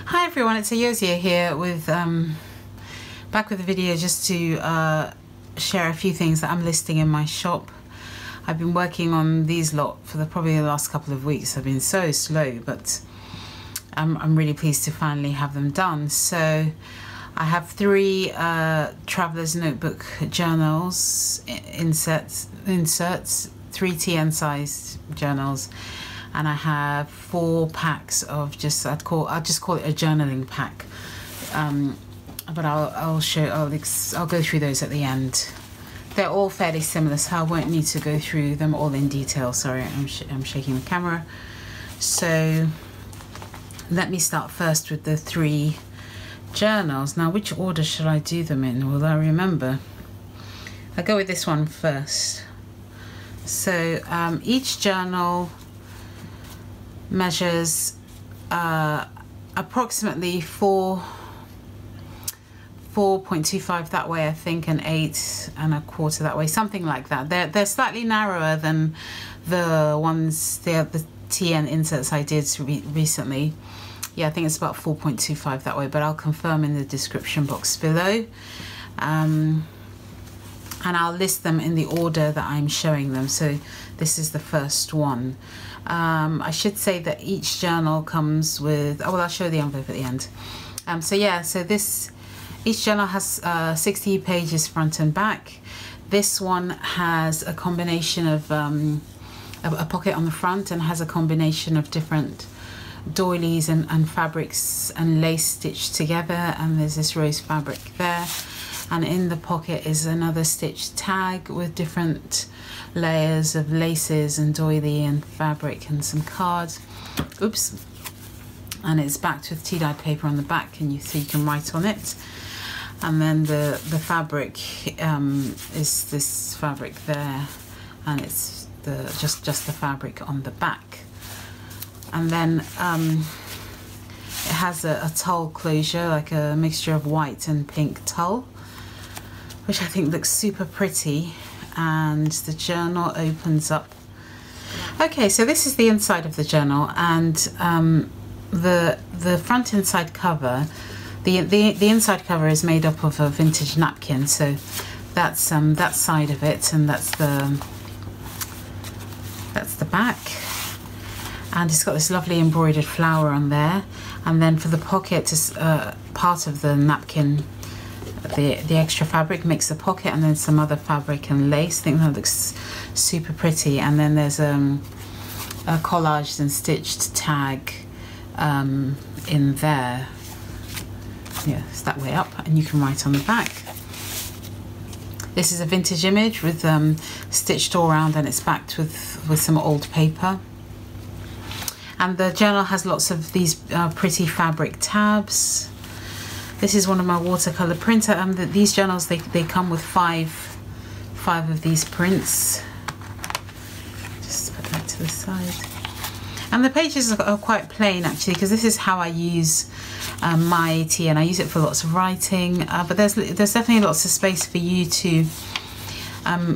Hi everyone, it's Ayozia here with back with a video just to share a few things that I'm listing in my shop. I've been working on these lot for probably the last couple of weeks. I've been so slow, but I'm really pleased to finally have them done. So I have three Traveler's Notebook journals, inserts, 3 TN sized journals, and I have 4 packs of I'll just call it a journaling pack. But I'll go through those at the end. They're all fairly similar, so I won't need to go through them all in detail. Sorry, I'm shaking the camera. So let me start first with the 3 journals. Now, which order should I do them in? Will I remember? I'll go with this one first. So each journal measures approximately 4.25 that way, I think, and 8 1/4 that way, something like that. They're slightly narrower than the ones, the TN inserts I did recently. Yeah, I think it's about 4.25 that way, but I'll confirm in the description box below. And I'll list them in the order that I'm showing them. So this is the first one. I should say that each journal comes with, oh well, I'll show the envelope at the end. Each journal has 60 pages front and back. This one has a combination of a pocket on the front, and has a combination of different doilies and fabrics and lace stitched together, and there's this rose fabric there. And in the pocket is another stitched tag with different layers of laces and doily and fabric and some cards. Oops. And it's backed with tea-dyed paper on the back, so you can write on it. And then the fabric is this fabric there, and it's just the fabric on the back. And then it has a tulle closure, like a mixture of white and pink tulle, which I think looks super pretty. And the journal opens up. Okay, so this is the inside of the journal, and the front inside cover, the inside cover is made up of a vintage napkin. So that's that side of it, and that's the back. And it's got this lovely embroidered flower on there. And then for the pocket, part of the napkin, the extra fabric makes the pocket, and then some other fabric and lace. I think that looks super pretty. And then there's a collaged and stitched tag in there. Yeah, it's that way up, and you can write on the back. This is a vintage image with stitched all around, and it's backed with some old paper. And the journal has lots of these pretty fabric tabs. This is one of my watercolor prints. These journals, they come with five of these prints. Just put that to the side. And the pages are quite plain, actually, because this is how I use my TN. I use it for lots of writing, but there's definitely lots of space for you to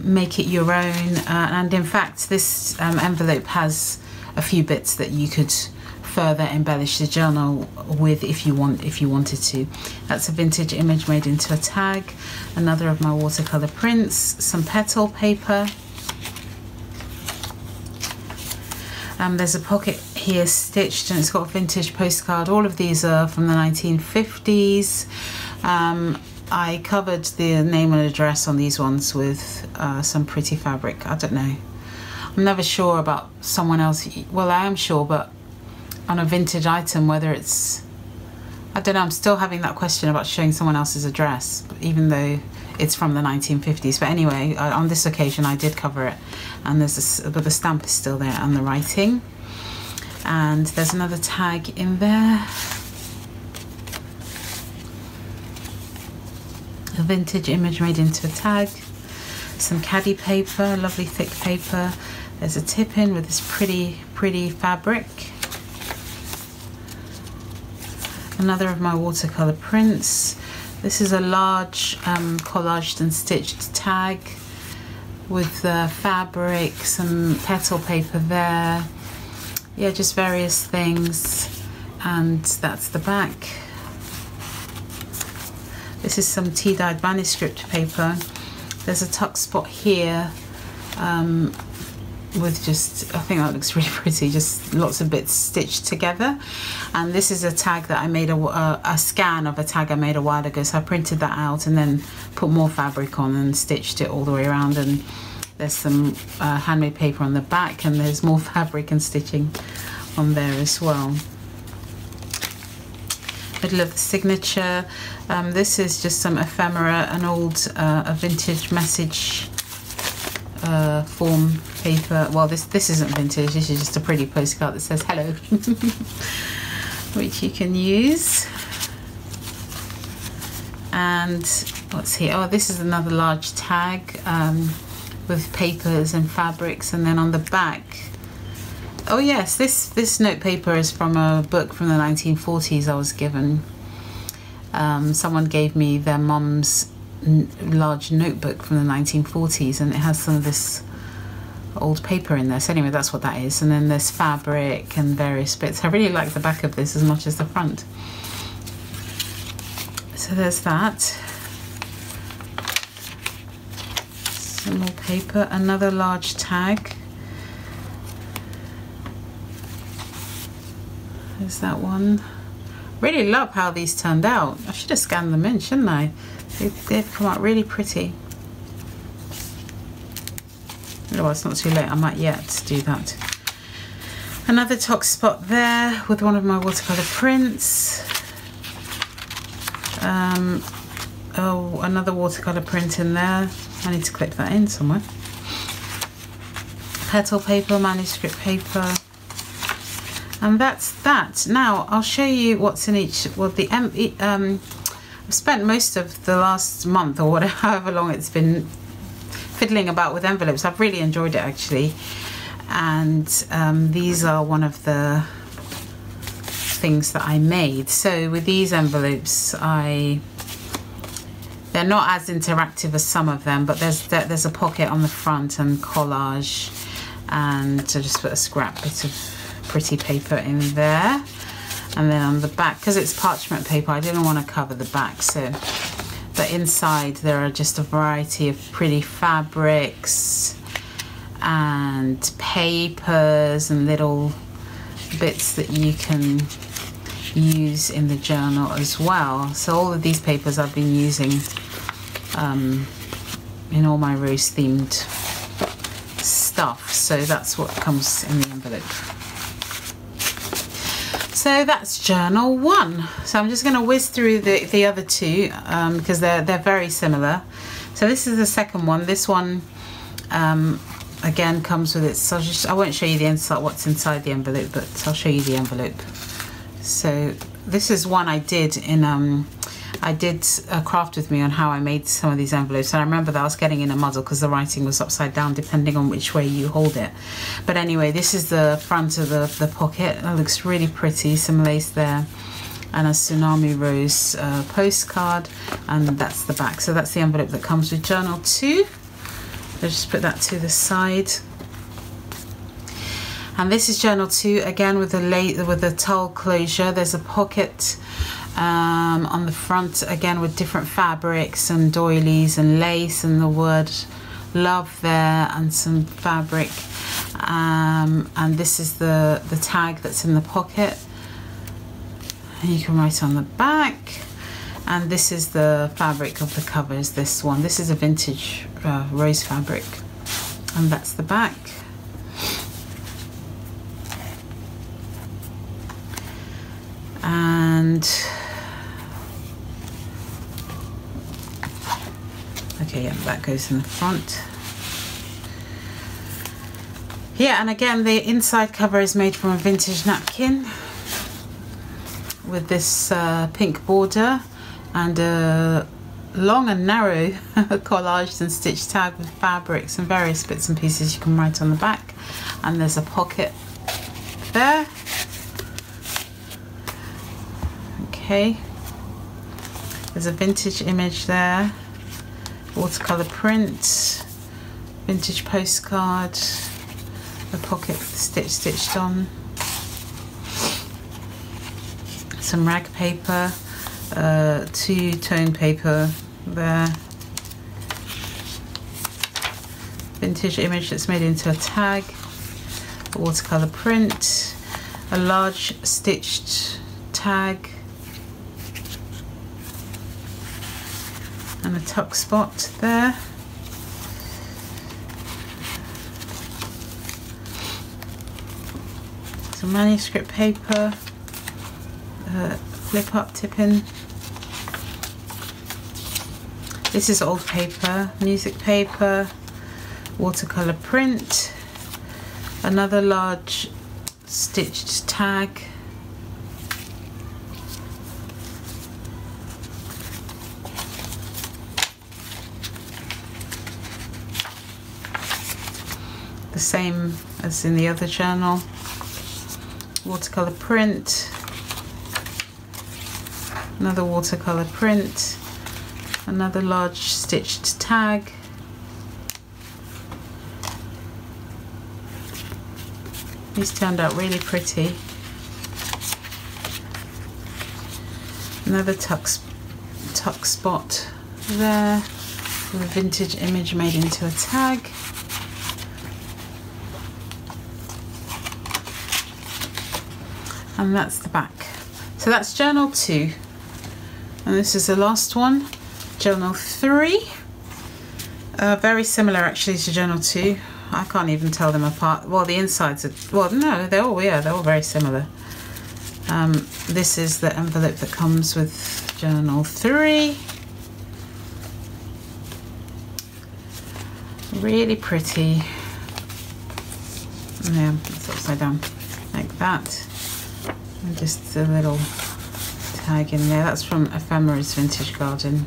make it your own. And in fact, this envelope has a few bits that you could further embellish the journal with if you wanted to. That's a vintage image made into a tag. Another of my watercolor prints. Some petal paper. There's a pocket here stitched, and it's got a vintage postcard. All of these are from the 1950s. I covered the name and address on these ones with some pretty fabric. I don't know. I'm never sure about someone else. Well, I am sure, but on a vintage item, whether it's, I don't know, I'm still having that question about showing someone else's address, even though it's from the 1950s. But anyway, on this occasion I did cover it, and there's this, but the stamp is still there and the writing. And there's another tag in there, a vintage image made into a tag. Some caddy paper, lovely thick paper. There's a tip in with this pretty fabric. Another of my watercolor prints. This is a large collaged and stitched tag with fabric, some petal paper there. Yeah, just various things. And that's the back. This is some tea-dyed manuscript paper. There's a tuck spot here with just, I think that looks really pretty, just lots of bits stitched together. And this is a tag that I made, a scan of a tag I made a while ago, so I printed that out and then put more fabric on and stitched it all the way around. And there's some handmade paper on the back, and there's more fabric and stitching on there as well. Middle of the signature. This is just some ephemera, an old a vintage message form paper. Well, this isn't vintage, this is just a pretty postcard that says hello, which you can use. And what's here? Oh, this is another large tag with papers and fabrics, and then on the back, oh yes, this note paper is from a book from the 1940s I was given. Someone gave me their mum's large notebook from the 1940s, and it has some of this old paper in there. So anyway, that's what that is. And then there's fabric and various bits. I really like the back of this as much as the front. So there's that. Some more paper, another large tag. There's that one. Really love how these turned out. I should have scanned them in, shouldn't I? They've come out really pretty. Oh, it's not too late. I might yet do that. Another tuck spot there with one of my watercolor prints. Oh, another watercolor print in there. I need to clip that in somewhere. Petal paper, manuscript paper. And that's that. Now I'll show you what's in each. Well, I've spent most of the last month or whatever, however long it's been, fiddling about with envelopes. I've really enjoyed it actually, and these are one of the things that I made. So with these envelopes, they're not as interactive as some of them, but there's a pocket on the front and collage, and I just put a scrap bit of pretty paper in there. And then on the back, because it's parchment paper, I didn't want to cover the back, so but inside there are just a variety of pretty fabrics and papers and little bits that you can use in the journal as well. So all of these papers I've been using in all my rose themed stuff, so that's what comes in the envelope. So that's journal 1. So I'm just going to whiz through the other two because they're very similar. So this is the second one. This one again comes with its. I won't show you the inside, what's inside the envelope, but I'll show you the envelope. So this is one I did in. I did a craft with me on how I made some of these envelopes, and I remember that I was getting in a muddle because the writing was upside down depending on which way you hold it. But anyway, this is the front of the pocket. That looks really pretty, some lace there, and a tsunami rose postcard, and that's the back. So that's the envelope that comes with journal 2. Let's just put that to the side. And this is journal 2 again with the tulle closure. There's a pocket on the front again with different fabrics and doilies and lace and the word love there and some fabric, and this is the tag that's in the pocket, and you can write on the back. And this is the fabric of the covers. This one, this is a vintage rose fabric, and that's the back. And okay, yeah, that goes in the front. Yeah, and again, the inside cover is made from a vintage napkin with this pink border and a long and narrow collaged and stitched tag with fabrics and various bits and pieces you can write on the back. And there's a pocket there. Okay, there's a vintage image there, watercolor print, vintage postcard, the pocket stitched on. some rag paper, two-tone paper there, vintage image that's made into a tag, a watercolor print, a large stitched tag, and a tuck spot there. Some manuscript paper, flip up tip-in. This is old paper, music paper, watercolor print, another large stitched tag, the same as in the other journal, watercolor print, another watercolor print, another large stitched tag, these turned out really pretty, another tuck spot there with a vintage image made into a tag, and that's the back. So that's journal 2, and this is the last one, journal 3. Very similar actually to journal 2. I can't even tell them apart. Well, the insides are, well, no, they're all very similar. This is the envelope that comes with journal 3. Really pretty. Yeah, it's upside down like that. And just a little tag in there. That's from Ephemera's Vintage Garden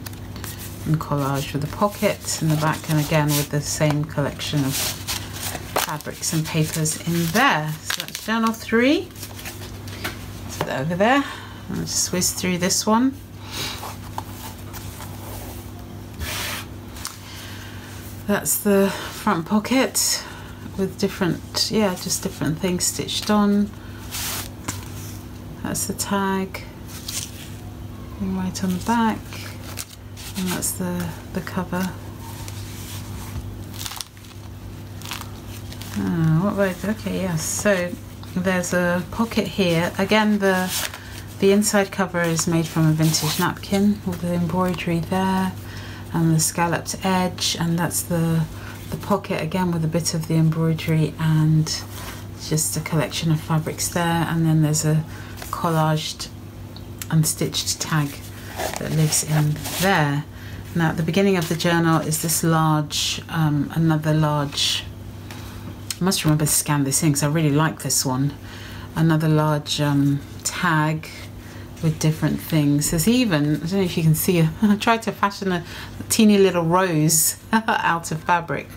and collage with a pocket in the back, and again with the same collection of fabrics and papers in there. So that's journal 3. Let's put that over there. I'll just whiz through this one. That's the front pocket with different, yeah, just different things stitched on. That's the tag right on the back, and that's the cover. What about, okay, yes, so there's a pocket here. Again, the inside cover is made from a vintage napkin with the embroidery there and the scalloped edge, and that's the pocket again with a bit of the embroidery and just a collection of fabrics there, and then there's a collaged and stitched tag that lives in there. Now at the beginning of the journal is this large, another large, I must remember to scan this in because I really like this one, another large tag with different things. There's even, I don't know if you can see, I tried to fashion a teeny little rose out of fabric,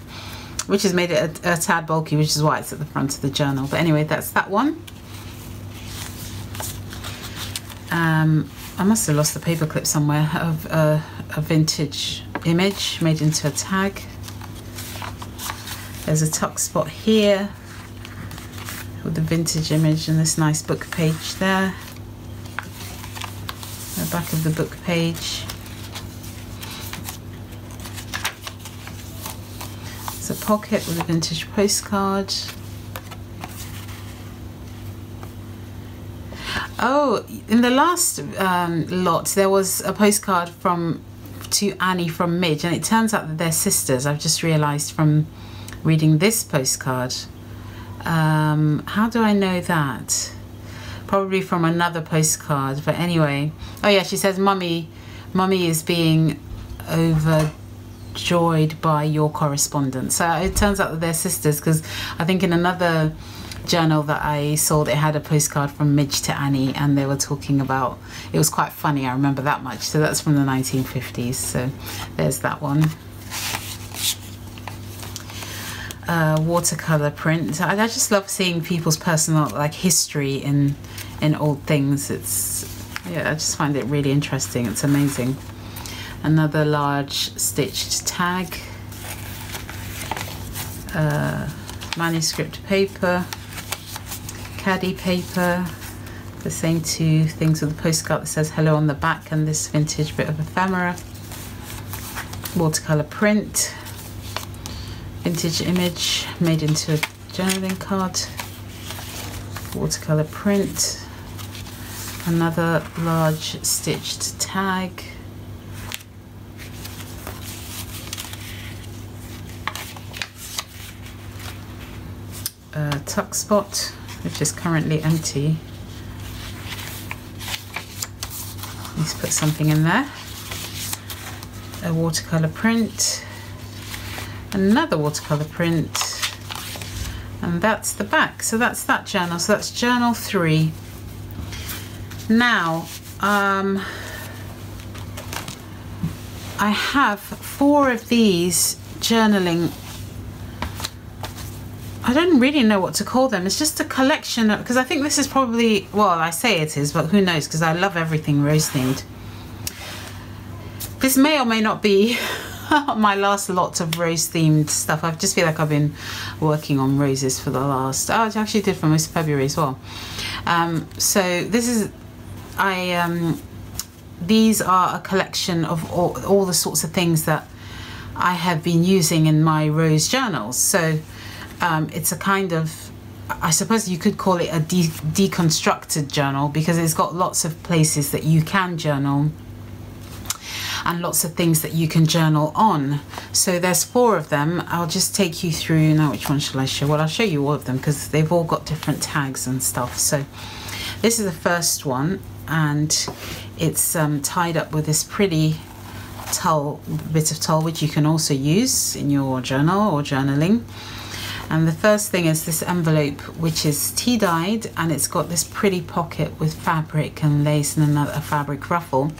which has made it a tad bulky, which is why it's at the front of the journal. But anyway, that's that one. I must have lost the paper clip somewhere of a vintage image made into a tag. There's a tuck spot here with the vintage image and this nice book page there. The back of the book page. There's a pocket with a vintage postcard. Oh, in the last lot there was a postcard to Annie from Midge, and it turns out that they're sisters. I've just realised from reading this postcard. How do I know that? Probably from another postcard, but anyway. Oh yeah, she says Mummy is being overjoyed by your correspondence. So it turns out that they're sisters, because I think in another journal that I saw, they had a postcard from Midge to Annie, and they were talking about, it was quite funny, I remember that much. So that's from the 1950s, so there's that one. Watercolor print. I just love seeing people's personal history in old things. Yeah, I just find it really interesting. It's amazing. Another large stitched tag, manuscript paper, caddy paper, The same two things with the postcard that says hello on the back, and this vintage bit of ephemera. Watercolor print. Vintage image made into a journaling card. Watercolor print. Another large stitched tag. A tuck spot, which is currently empty. Let's put something in there. A watercolor print, another watercolor print, and that's the back. So that's that journal. So that's journal 3. Now I have 4 of these journaling. I don't really know what to call them. It's just a collection of, because I think this is probably, well, I say it is, but who knows, because I love everything rose themed. This may or may not be my last lot of rose themed stuff. I just feel like I've been working on roses for the last, I actually did for most of February as well. So this is, these are a collection of all the sorts of things that I have been using in my rose journals. So it's a kind of, I suppose you could call it a deconstructed journal, because it's got lots of places that you can journal and lots of things that you can journal on. So there's 4 of them. I'll just take you through. Now, which one shall I show? Well, I'll show you all of them because they've all got different tags and stuff. So this is the first one, and it's tied up with this pretty tulle, bit of tulle, which you can also use in your journal or journaling. And the first thing is this envelope, which is tea dyed, and it's got this pretty pocket with fabric and lace and a fabric ruffle.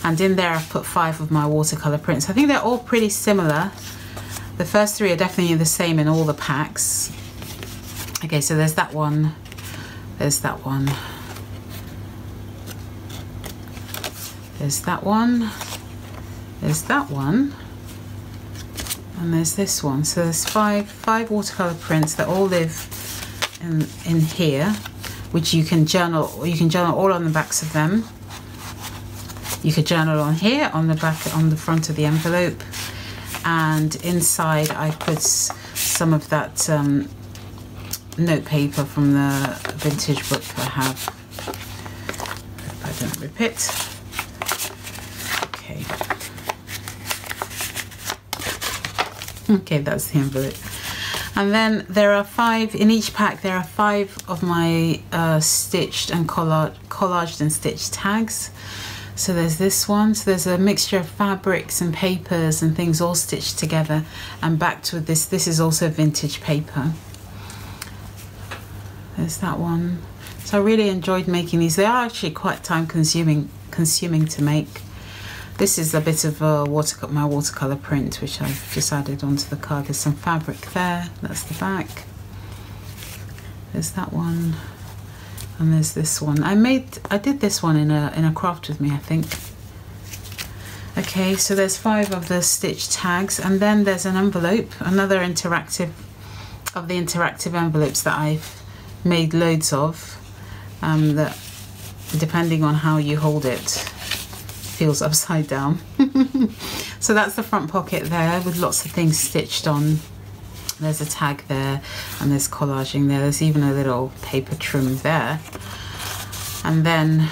And in there I've put 5 of my watercolor prints. I think they're all pretty similar. The first 3 are definitely the same in all the packs. Okay, so there's that one. There's that one. There's that one. There's that one. And there's this one. So there's five watercolor prints that all live in here, which you can journal, or you can journal all on the backs of them. You could journal on here, on the back, on the front of the envelope, and inside I put some of that note paper from the vintage book I have. Hope I don't rip it. Okay. Okay, that's the envelope. And then there are 5 in each pack. There are 5 of my stitched and collaged and stitched tags. So there's this one. So there's a mixture of fabrics and papers and things all stitched together, and backed with this. This is also vintage paper. There's that one. So I really enjoyed making these. They are actually quite time consuming to make. This is a bit of my watercolor print, which I've just added onto the card. There's some fabric there. That's the back. There's that one. And there's this one. I did this one in a craft with me, I think. Okay, so there's 5 of the stitched tags, and then there's an envelope, another interactive of the interactive envelopes that I've made loads of. That, depending on how you hold it, feels upside down. So that's the front pocket there with lots of things stitched on. There's a tag there, and there's collaging there. There's even a little paper trim there. And then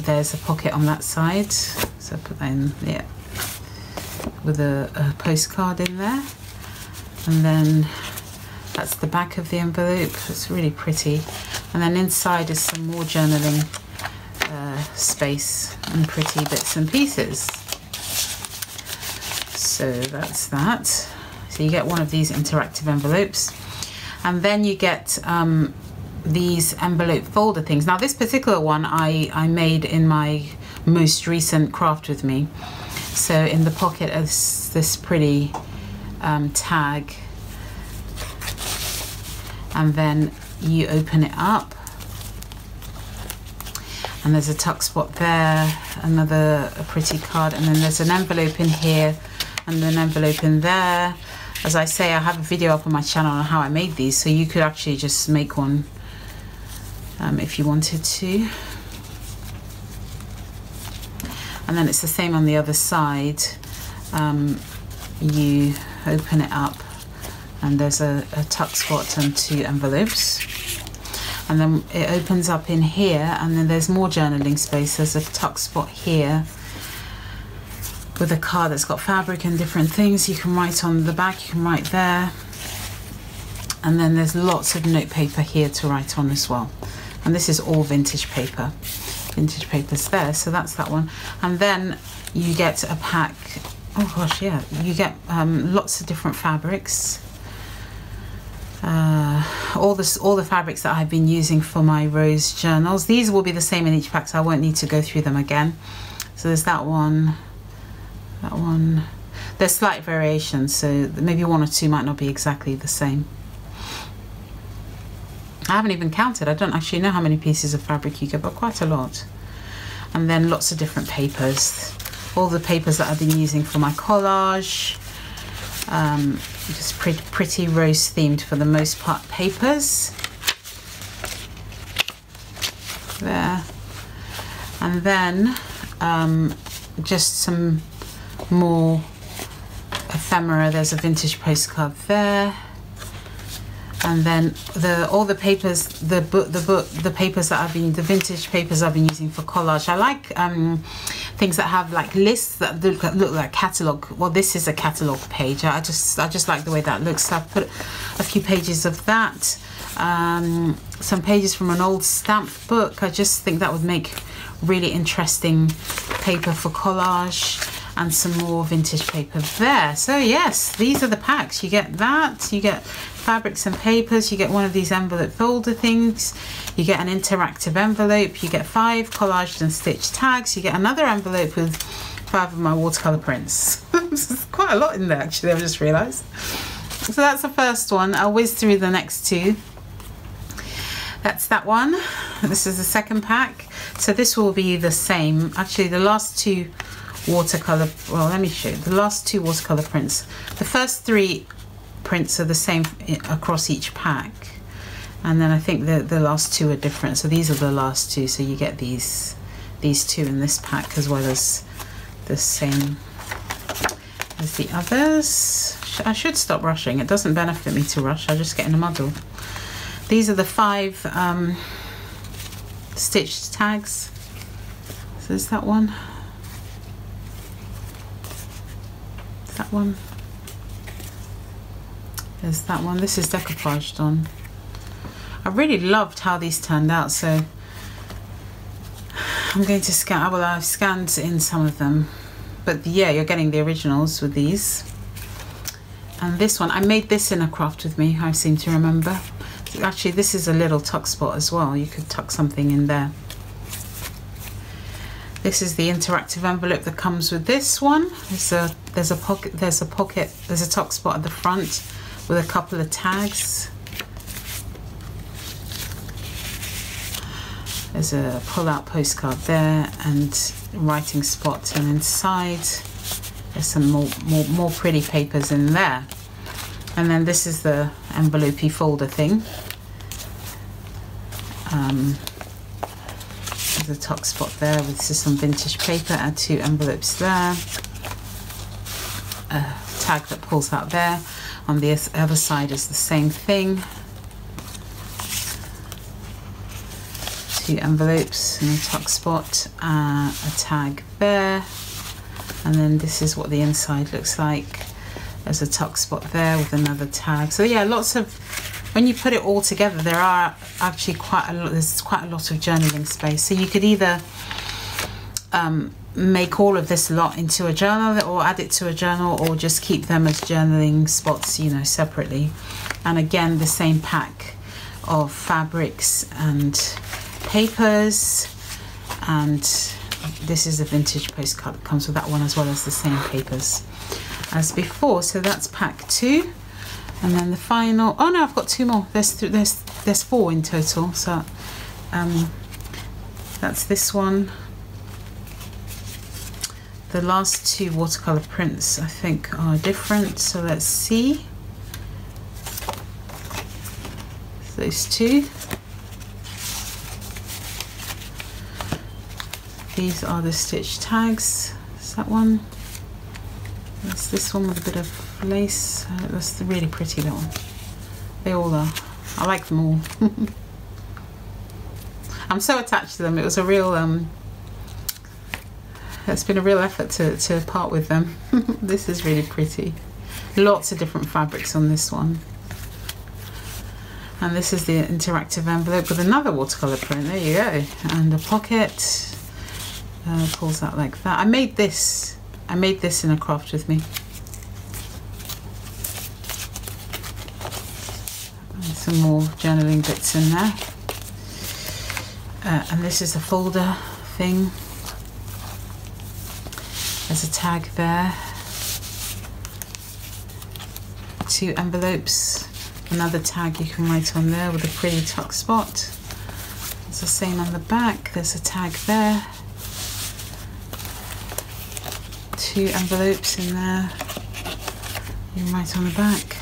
there's a pocket on that side. So I put that in, yeah, with a postcard in there. And then that's the back of the envelope. It's really pretty. And then inside is some more journaling space and pretty bits and pieces. So that's that. So you get one of these interactive envelopes, and then you get these envelope folder things. Now this particular one I made in my most recent craft with me. So in the pocket is this pretty tag, and then you open it up, and there's a tuck spot there, a pretty card, and then there's an envelope in here and an envelope in there. As I say, I have a video up on my channel on how I made these, so you could actually just make one if you wanted to. And then it's the same on the other side. You open it up and there's a tuck spot and 2 envelopes. And then it opens up in here, and then there's more journaling space. There's a tuck spot here with a card that's got fabric and different things. You can write on the back, you can write there. And then there's lots of note paper here to write on as well. And this is all vintage paper. Vintage paper's there, so that's that one. And then you get a pack, oh gosh, yeah, you get lots of different fabrics. All the fabrics that I've been using for my rose journals. These will be the same in each pack, so I won't need to go through them again. So there's that one. There's slight variations, so maybe 1 or 2 might not be exactly the same. I haven't even counted. I don't actually know how many pieces of fabric you get, but quite a lot. And then lots of different papers. All the papers that I've been using for my collage. Just pretty rose themed for the most part papers. There. And then just some more ephemera. There's a vintage postcard there. And then all the papers, the papers that I've been, the vintage papers I've been using for collage. I like things that have like lists that look like catalogue. Well, this is a catalogue page. I just like the way that looks. So I've put a few pages of that. Some pages from an old stamp book. I just think that would make really interesting paper for collage. And some more vintage paper there. So yes, these are the packs. You get that, you get fabrics and papers, you get one of these envelope folder things, you get an interactive envelope, you get 5 collaged and stitched tags, you get another envelope with 5 of my watercolor prints. There's quite a lot in there actually, I've just realized. So that's the first one. I'll whiz through the next 2. That's that one. This is the second pack. So this will be the same. Actually, the last 2 watercolor, well, let me show you the last 2 watercolor prints. The first 3 prints are the same across each pack, and then I think the last 2 are different. So these are the last 2, so you get these 2 in this pack as well as the same as the others. I should stop rushing. It doesn't benefit me to rush. I just get in a muddle. These are the 5 stitched tags. So there's that one. That one. There's that one. This is decoupaged on. I really loved how these turned out, so I'm going to scan. Well, I've scanned in some of them, but yeah, you're getting the originals with these. And this one, I made this in a craft with me, I seem to remember. Actually, this is a little tuck spot as well. You could tuck something in there. This is the interactive envelope that comes with this one. There's a pocket, there's a tuck spot at the front with a couple of tags. There's a pull-out postcard there and writing spot, and inside there's some more pretty papers in there. And then this is the envelope-y folder thing. There's a tuck spot there with some vintage paper and 2 envelopes there. A tag that pulls out there. On the other side is the same thing. 2 envelopes and a tuck spot, a tag there. And then this is what the inside looks like. There's a tuck spot there with another tag. So yeah, lots of, when you put it all together, there are actually there's quite a lot of journaling space. So you could either make all of this lot into a journal or add it to a journal, or just keep them as journaling spots, you know, separately. And again, the same pack of fabrics and papers. And this is a vintage postcard that comes with that one, as well as the same papers as before. So that's pack 2. And then the final, oh no, I've got 2 more. There's 4 in total. So that's this one. The last 2 watercolor prints, I think, are different. So let's see. Those 2. These are the stitch tags. Is that one? There's this one with a bit of lace. That's the really pretty little one. They all are. I like them all. I'm so attached to them. It was a real it's been a real effort to part with them. This is really pretty. Lots of different fabrics on this one. And this is the interactive envelope with another watercolor print. There you go. And a pocket. Pulls out like that. I made this in a craft with me. And some more journaling bits in there. And this is a folder thing. There's a tag there. 2 envelopes. Another tag you can write on there with a pretty tuck spot. It's the same on the back. There's a tag there. 2 envelopes in there. You can write on the back.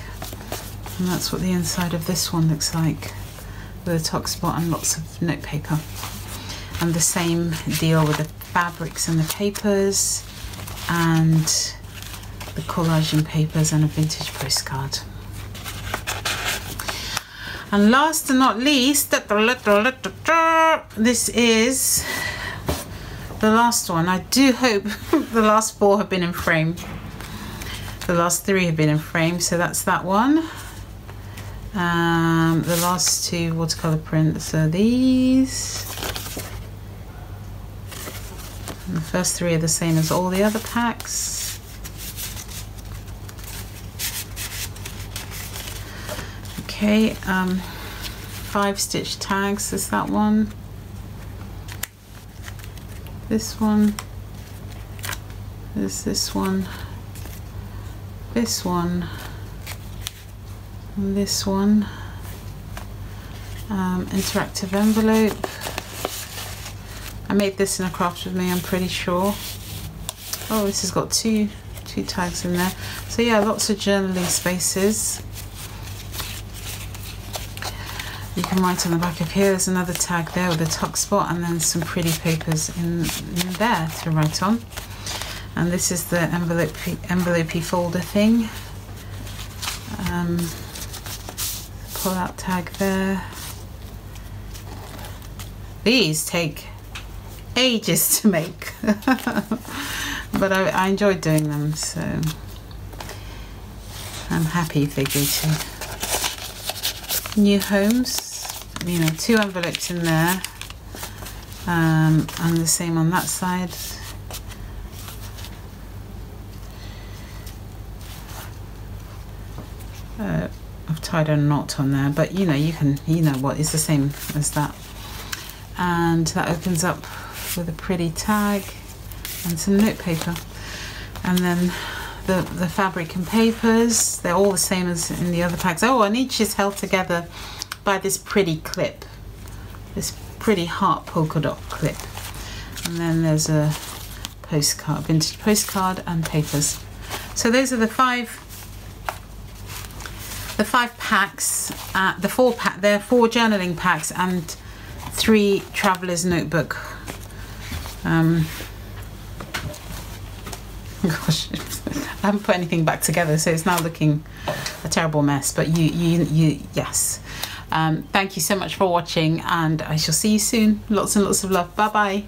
And that's what the inside of this one looks like, with a tuck spot and lots of note paper. And the same deal with the fabrics and the papers, and the collaging papers, and a vintage postcard. And last and not least, this is the last one. I do hope the last 4 have been in frame. The last 3 have been in frame, so that's that one. The last 2 watercolor prints are these. And the first 3 are the same as all the other packs. Okay, 5 stitch tags is that one. This one. There's this one. This one. And this one. Interactive envelope. I made this in a craft with me, I'm pretty sure. Oh, this has got two tags in there. So yeah, lots of journaling spaces. You can write on the back of here. There's another tag there with a tuck spot, and then some pretty papers in there to write on. And this is the envelope-y folder thing. Pull out tag there. These take ages to make, but I enjoyed doing them, so I'm happy if they go to new homes. You know, 2 envelopes in there, and the same on that side. I've tied a knot on there, but you know, you know what, it's the same as that. And that opens up with a pretty tag and some note paper. And then the fabric and papers, they're all the same as in the other packs. Oh, and each is held together by this pretty clip, this pretty heart polka dot clip. And then there's a postcard, vintage postcard, and papers. So those are the 5 packs, the 4 pack. There are 4 journaling packs and 3 traveler's notebook. Gosh, I haven't put anything back together, so it's now looking a terrible mess. But yes. Thank you so much for watching, and I shall see you soon. Lots and lots of love. Bye bye.